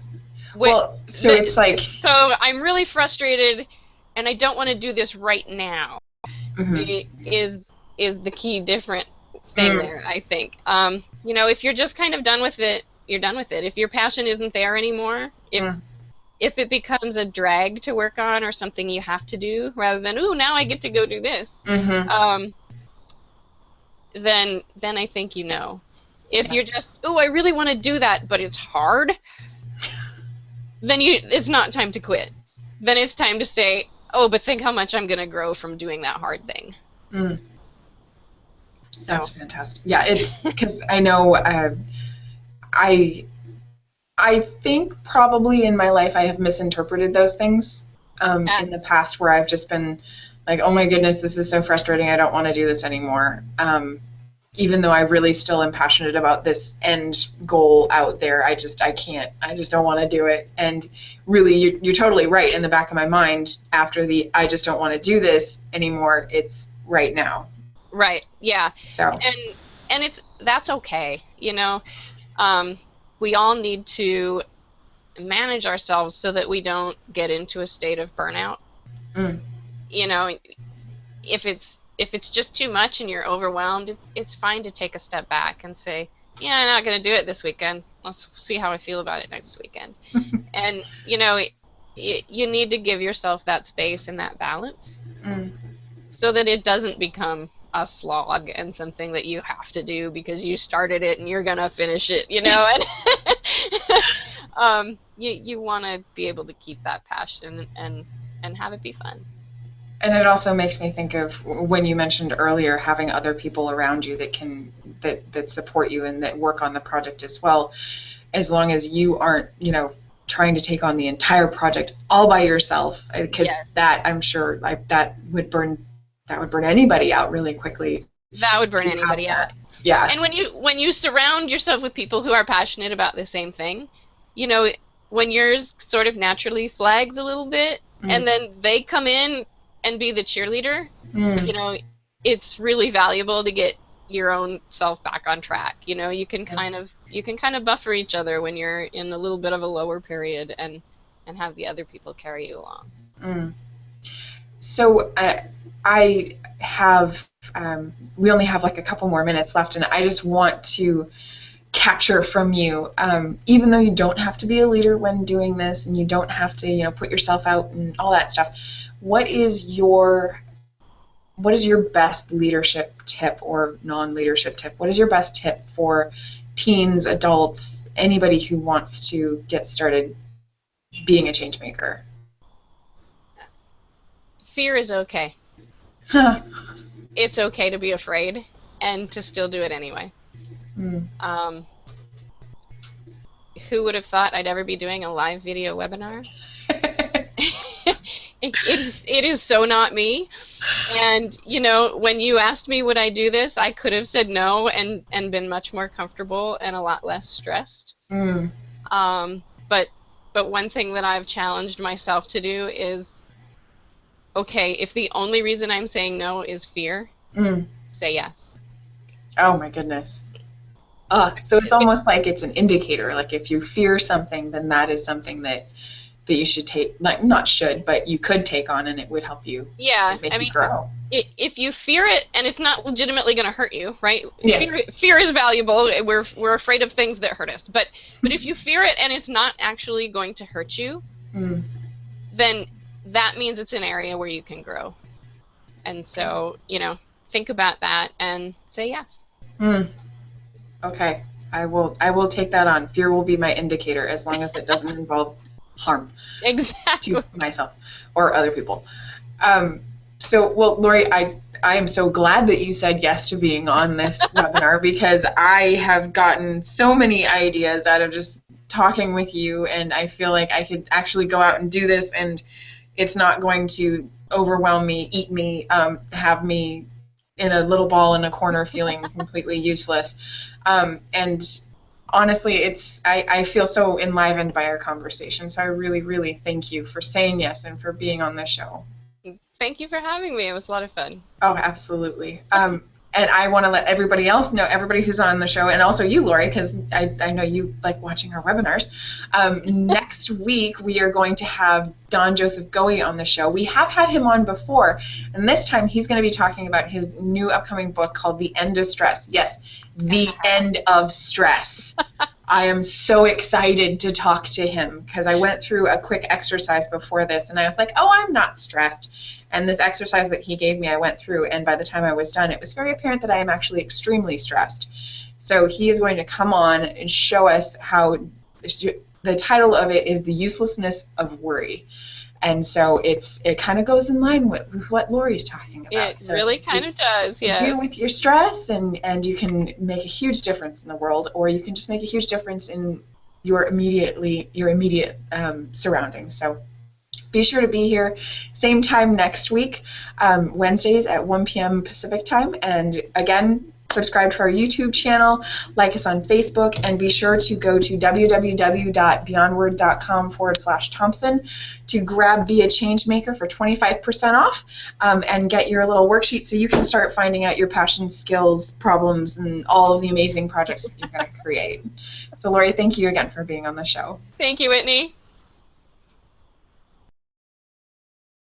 It's like... So I'm really frustrated and I don't want to do this right now. Mm-hmm. Is the key different thing there, I think. If you're just kind of done with it, you're done with it. If your passion isn't there anymore, if it becomes a drag to work on or something you have to do rather than, ooh, now I get to go do this, then I think If you're just, ooh, I really want to do that, but it's hard, then it's not time to quit. Then it's time to say, oh, but think how much I'm going to grow from doing that hard thing. That's fantastic. Yeah, it's because I know I think probably in my life I have misinterpreted those things in the past, where I've just been like, oh my goodness, this is so frustrating, I don't want to do this anymore. Even though I really still am passionate about this end goal out there, I can't. I just don't want to do it. And really, you're totally right. In the back of my mind, after the I just don't want to do this anymore, it's right now. Right. Yeah. So. And that's okay. We all need to manage ourselves so that we don't get into a state of burnout. If it's just too much and you're overwhelmed, it's fine to take a step back and say, yeah, I'm not going to do it this weekend. Let's see how I feel about it next weekend. And, you need to give yourself that space and that balance so that it doesn't become a slog and something that you have to do because you started it and you're going to finish it, And you want to be able to keep that passion and have it be fun. And it also makes me think of when you mentioned earlier having other people around you that support you and that work on the project as well, as long as you aren't, trying to take on the entire project all by yourself, because that, I'm sure, that would burn anybody out really quickly. That would burn anybody out. Yeah. And when you surround yourself with people who are passionate about the same thing, when yours sort of naturally flags a little bit, and then they come in and be the cheerleader, it's really valuable to get your own self back on track. You can kind of buffer each other when you're in a little bit of a lower period and have the other people carry you along. So I have, we only have like a couple more minutes left, and I just want to capture from you, even though you don't have to be a leader when doing this, and you don't have to, put yourself out and all that stuff, what is your best leadership tip or non-leadership tip? What is your best tip for teens, adults, anybody who wants to get started being a change maker? Fear is okay. Huh. It's okay to be afraid and to still do it anyway. Mm. Um, who would have thought I'd ever be doing a live video webinar? It is so not me. And when you asked me would I do this, I could have said no and been much more comfortable and a lot less stressed. Mm. Um, but but one thing that I've challenged myself to do is, okay, if the only reason I'm saying no is fear, Mm. say yes. Oh my goodness. So it's almost like it's an indicator. Like if you fear something, then that is something that you should take, like not should, but you could take on, and it would help you. Yeah, Make I you mean, grow. if you fear it and it's not legitimately going to hurt you, right? Yes. Fear is valuable. We're afraid of things that hurt us. But if you fear it and it's not actually going to hurt you, Mm. then that means it's an area where you can grow. And so, think about that and say yes. Mm. Okay. I will take that on. Fear will be my indicator as long as it doesn't involve harm Exactly. to myself or other people. Well, Laurie, I am so glad that you said yes to being on this webinar, because I have gotten so many ideas out of just talking with you, and I feel like I could actually go out and do this, and it's not going to overwhelm me, eat me, have me in a little ball in a corner feeling completely useless. And honestly, I feel so enlivened by our conversation. So I really, really thank you for saying yes and for being on the show. Thank you for having me. It was a lot of fun. Oh, absolutely. And I want to let everybody else know, everybody who's on the show, and also you, Laurie, because I know you like watching our webinars. Next week, we are going to have Don Joseph Goey on the show. We have had him on before, and this time he's going to be talking about his new upcoming book called The End of Stress. Yes, The End of Stress. I am so excited to talk to him, because I went through a quick exercise before this, and I was like, oh, I'm not stressed. And this exercise that he gave me, I went through, and by the time I was done, it was very apparent that I am actually extremely stressed. So he is going to come on and show us how, the title of it is The Uselessness of Worry. And so it kind of goes in line with what Laurie's talking about. It really kind of does, yeah. Deal with your stress, and you can make a huge difference in the world, or you can just make a huge difference in your immediate surroundings. So be sure to be here same time next week, Wednesdays at 1 p.m. Pacific time. And again, subscribe to our YouTube channel, like us on Facebook, and be sure to go to www.beyondword.com/Thompson to grab Be a Changemaker for 25% off, and get your little worksheet so you can start finding out your passions, skills, problems, and all of the amazing projects that you're going to create. So, Laurie, thank you again for being on the show. Thank you, Whitney.